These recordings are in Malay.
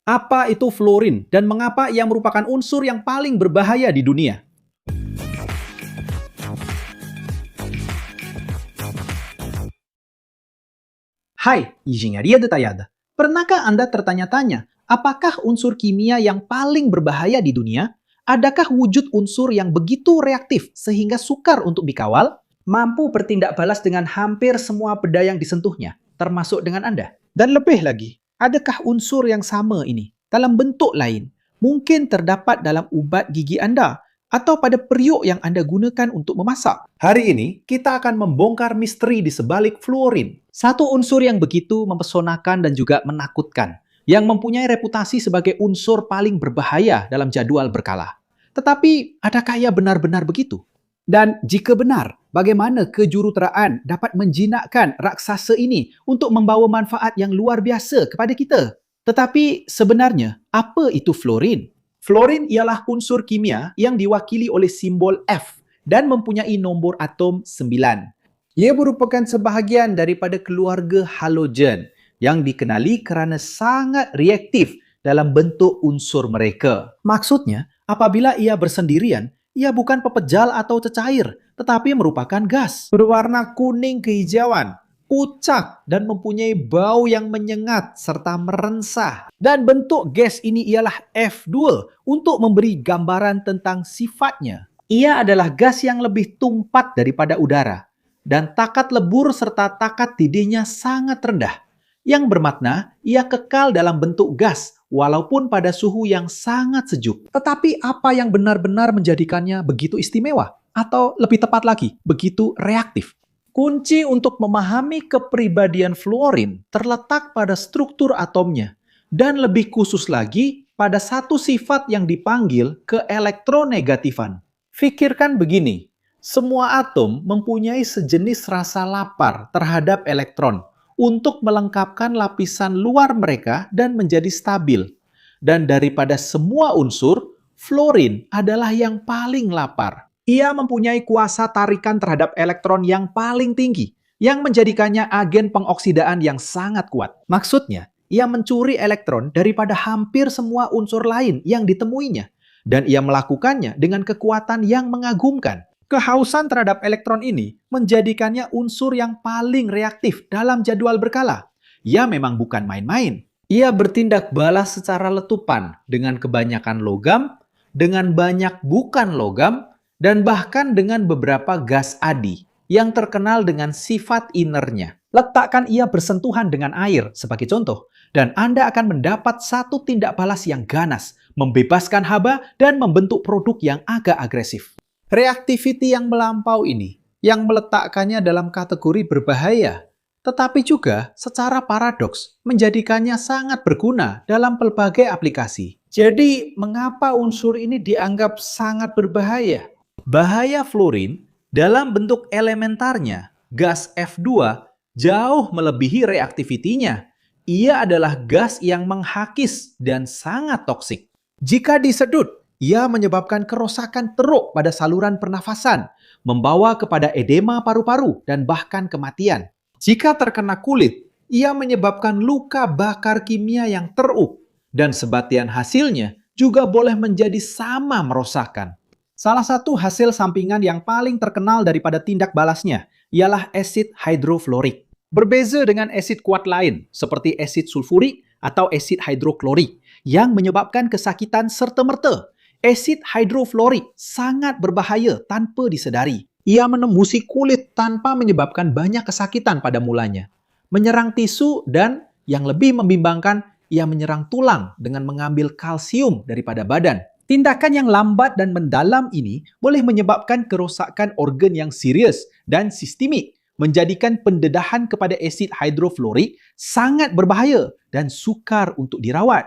Apa itu fluorin dan mengapa ia merupakan unsur yang paling berbahaya di dunia? Hai, engenharia detalhada. Pernahkah Anda tertanya-tanya, apakah unsur kimia yang paling berbahaya di dunia? Adakah wujud unsur yang begitu reaktif sehingga sukar untuk dikawal? Mampu bertindak balas dengan hampir semua benda yang disentuhnya, termasuk dengan Anda. Dan lebih lagi, adakah unsur yang sama ini dalam bentuk lain mungkin terdapat dalam ubat gigi Anda atau pada periuk yang Anda gunakan untuk memasak? Hari ini, kita akan membongkar misteri di sebalik fluorin. Satu unsur yang begitu mempesonakan dan juga menakutkan, yang mempunyai reputasi sebagai unsur paling berbahaya dalam jadwal berkala. Tetapi, adakah ia benar-benar begitu? Dan jika benar, bagaimana kejuruteraan dapat menjinakkan raksasa ini untuk membawa manfaat yang luar biasa kepada kita? Tetapi sebenarnya, apa itu fluorin? Fluorin ialah unsur kimia yang diwakili oleh simbol F dan mempunyai nombor atom 9. Ia merupakan sebahagian daripada keluarga halogen yang dikenali kerana sangat reaktif dalam bentuk unsur mereka. Maksudnya, apabila ia bersendirian, ia bukan pepejal atau cecair, tetapi merupakan gas. Berwarna kuning kehijauan, pucat, dan mempunyai bau yang menyengat serta merensah. Dan bentuk gas ini ialah F2 untuk memberi gambaran tentang sifatnya. Ia adalah gas yang lebih tumpat daripada udara, dan takat lebur serta takat didihnya sangat rendah, yang bermakna ia kekal dalam bentuk gas walaupun pada suhu yang sangat sejuk. Tetapi apa yang benar-benar menjadikannya begitu istimewa? Atau lebih tepat lagi, begitu reaktif? Kunci untuk memahami kepribadian fluorin terletak pada struktur atomnya, dan lebih khusus lagi pada satu sifat yang dipanggil keelektronegatifan. Pikirkan begini, semua atom mempunyai sejenis rasa lapar terhadap elektron untuk melengkapkan lapisan luar mereka dan menjadi stabil. Dan daripada semua unsur, fluorin adalah yang paling lapar. Ia mempunyai kuasa tarikan terhadap elektron yang paling tinggi, yang menjadikannya agen pengoksidaan yang sangat kuat. Maksudnya, ia mencuri elektron daripada hampir semua unsur lain yang ditemuinya, dan ia melakukannya dengan kekuatan yang mengagumkan. Kehausan terhadap elektron ini menjadikannya unsur yang paling reaktif dalam jadwal berkala. Ia memang bukan main-main. Ia bertindak balas secara letupan dengan kebanyakan logam, dengan banyak bukan logam, dan bahkan dengan beberapa gas adi yang terkenal dengan sifat inernya. Letakkan ia bersentuhan dengan air sebagai contoh, dan Anda akan mendapat satu tindak balas yang ganas, membebaskan haba, dan membentuk produk yang agak agresif. Reaktiviti yang melampau ini yang meletakkannya dalam kategori berbahaya, tetapi juga secara paradoks menjadikannya sangat berguna dalam pelbagai aplikasi. Jadi, mengapa unsur ini dianggap sangat berbahaya? Bahaya fluorin dalam bentuk elementarnya, gas F2, jauh melebihi reaktivitinya. Ia adalah gas yang menghakis dan sangat toksik. Jika disedut, ia menyebabkan kerusakan teruk pada saluran pernafasan, membawa kepada edema paru-paru dan bahkan kematian. Jika terkena kulit, ia menyebabkan luka bakar kimia yang teruk, dan sebatian hasilnya juga boleh menjadi sama merosakkan. Salah satu hasil sampingan yang paling terkenal daripada tindak balasnya ialah asid hidrofluorik. Berbeza dengan asid kuat lain, seperti asid sulfurik atau asid hidroklorik, yang menyebabkan kesakitan serta-merta. Asid hidrofluorik sangat berbahaya tanpa disedari. Ia menembusi kulit tanpa menyebabkan banyak kesakitan pada mulanya, menyerang tisu, dan yang lebih membimbangkan, ia menyerang tulang dengan mengambil kalsium daripada badan. Tindakan yang lambat dan mendalam ini boleh menyebabkan kerosakan organ yang serius dan sistemik, menjadikan pendedahan kepada asid hidrofluorik sangat berbahaya dan sukar untuk dirawat.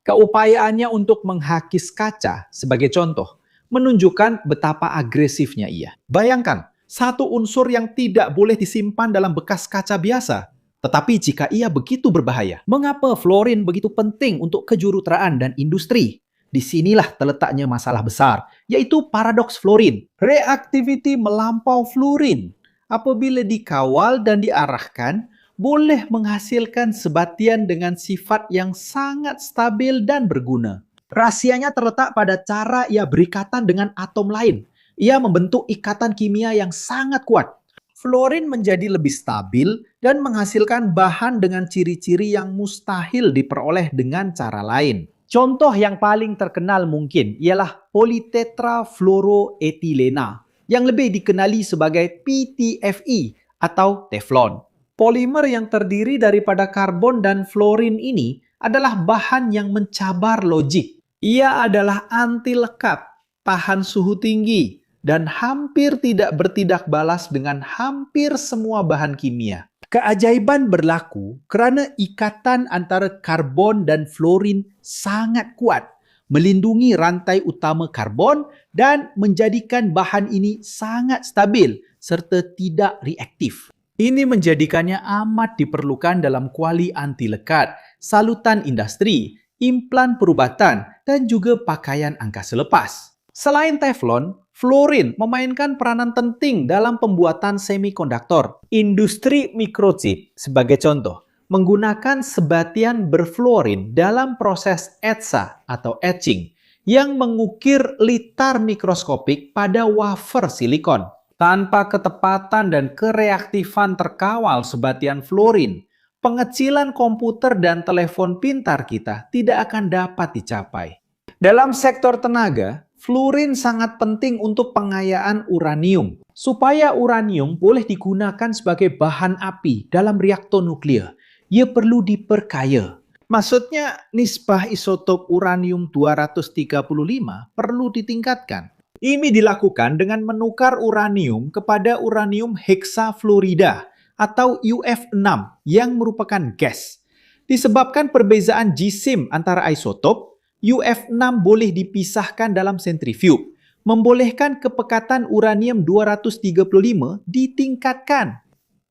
Keupayaannya untuk menghakis kaca, sebagai contoh, menunjukkan betapa agresifnya ia. Bayangkan, satu unsur yang tidak boleh disimpan dalam bekas kaca biasa. Tetapi jika ia begitu berbahaya, mengapa fluorin begitu penting untuk kejuruteraan dan industri? Disinilah terletaknya masalah besar, yaitu paradoks fluorin. Reaktiviti melampau fluorin. Apabila dikawal dan diarahkan, boleh menghasilkan sebatian dengan sifat yang sangat stabil dan berguna. Rahasianya terletak pada cara ia berikatan dengan atom lain. Ia membentuk ikatan kimia yang sangat kuat. Fluorin menjadi lebih stabil dan menghasilkan bahan dengan ciri-ciri yang mustahil diperoleh dengan cara lain. Contoh yang paling terkenal mungkin ialah politetrafluoroetilena yang lebih dikenali sebagai PTFE atau Teflon. Polimer yang terdiri daripada karbon dan fluorin ini adalah bahan yang mencabar logik. Ia adalah anti lekat, tahan suhu tinggi, dan hampir tidak bertindak balas dengan hampir semua bahan kimia. Keajaiban berlaku kerana ikatan antara karbon dan fluorin sangat kuat, melindungi rantai utama karbon dan menjadikan bahan ini sangat stabil serta tidak reaktif. Ini menjadikannya amat diperlukan dalam kuali anti lekat, salutan industri, implan perubatan, dan juga pakaian angkasa lepas. Selain Teflon, fluorin memainkan peranan penting dalam pembuatan semikonduktor. Industri mikrochip, sebagai contoh, menggunakan sebatian berfluorin dalam proses etsa atau etching yang mengukir litar mikroskopik pada wafer silikon. Tanpa ketepatan dan kereaktifan terkawal sebatian fluorin, pengecilan komputer dan telepon pintar kita tidak akan dapat dicapai. Dalam sektor tenaga, fluorin sangat penting untuk pengayaan uranium. Supaya uranium boleh digunakan sebagai bahan api dalam reaktor nuklear, ia perlu diperkaya. Maksudnya, nisbah isotop uranium-235 perlu ditingkatkan. Ini dilakukan dengan menukar uranium kepada uranium heksafluorida atau UF6 yang merupakan gas. Disebabkan perbezaan jisim antara isotop, UF6 boleh dipisahkan dalam sentrifuge, membolehkan kepekatan uranium-235 ditingkatkan.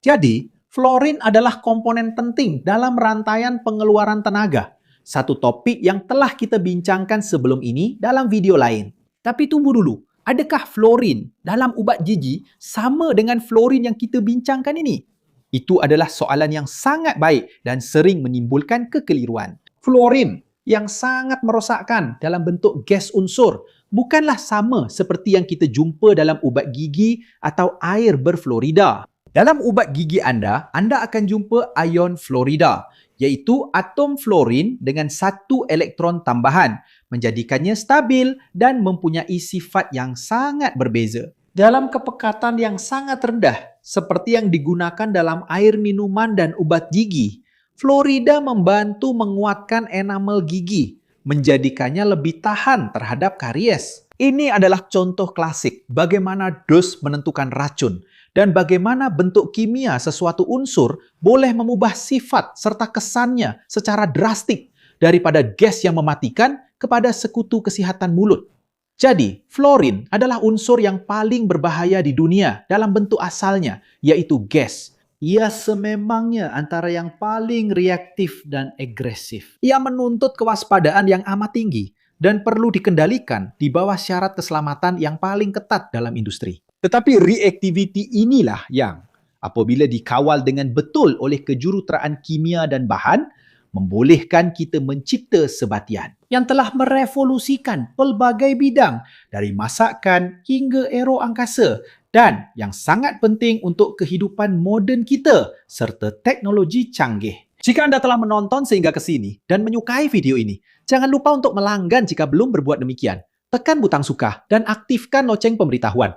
Jadi, fluorin adalah komponen penting dalam rantaian pengeluaran tenaga. Satu topik yang telah kita bincangkan sebelum ini dalam video lain. Tapi tunggu dulu, adakah fluorin dalam ubat gigi sama dengan fluorin yang kita bincangkan ini? Itu adalah soalan yang sangat baik dan sering menimbulkan kekeliruan. Fluorin yang sangat merosakkan dalam bentuk gas unsur bukanlah sama seperti yang kita jumpa dalam ubat gigi atau air berfluorida. Dalam ubat gigi anda akan jumpa ion fluorida, iaitu atom fluorin dengan satu elektron tambahan, menjadikannya stabil dan mempunyai sifat yang sangat berbeza. Dalam kepekatan yang sangat rendah, seperti yang digunakan dalam air minuman dan ubat gigi, fluorida membantu menguatkan enamel gigi, menjadikannya lebih tahan terhadap karies. Ini adalah contoh klasik bagaimana dos menentukan racun dan bagaimana bentuk kimia sesuatu unsur boleh mengubah sifat serta kesannya secara drastik daripada gas yang mematikan kepada sekutu kesihatan mulut. Jadi, fluorin adalah unsur yang paling berbahaya di dunia dalam bentuk asalnya, yaitu gas. Ia sememangnya antara yang paling reaktif dan agresif. Ia menuntut kewaspadaan yang amat tinggi dan perlu dikendalikan di bawah syarat keselamatan yang paling ketat dalam industri. Tetapi reactivity inilah yang, apabila dikawal dengan betul oleh kejuruteraan kimia dan bahan, membolehkan kita mencipta sebatian yang telah merevolusikan pelbagai bidang dari masakan hingga aero angkasa dan yang sangat penting untuk kehidupan moden kita serta teknologi canggih. Jika anda telah menonton sehingga ke sini dan menyukai video ini, jangan lupa untuk melanggan jika belum berbuat demikian. Tekan butang suka dan aktifkan loceng pemberitahuan.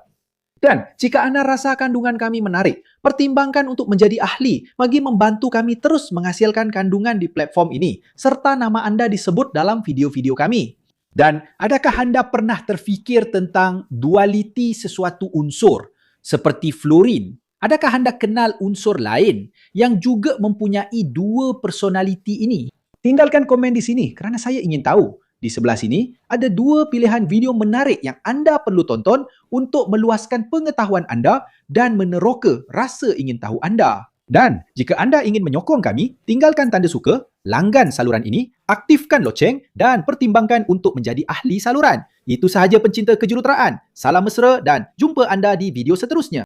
Dan jika anda rasa kandungan kami menarik, pertimbangkan untuk menjadi ahli bagi membantu kami terus menghasilkan kandungan di platform ini serta nama anda disebut dalam video-video kami. Dan adakah anda pernah terfikir tentang dualiti sesuatu unsur seperti fluorin? Adakah anda kenal unsur lain yang juga mempunyai dua personaliti ini? Tinggalkan komen di sini kerana saya ingin tahu. Di sebelah sini ada dua pilihan video menarik yang anda perlu tonton untuk meluaskan pengetahuan anda dan meneroka rasa ingin tahu anda. Dan jika anda ingin menyokong kami, tinggalkan tanda suka, langgan saluran ini, aktifkan loceng dan pertimbangkan untuk menjadi ahli saluran. Itu sahaja pencinta kejuruteraan. Salam mesra dan jumpa anda di video seterusnya.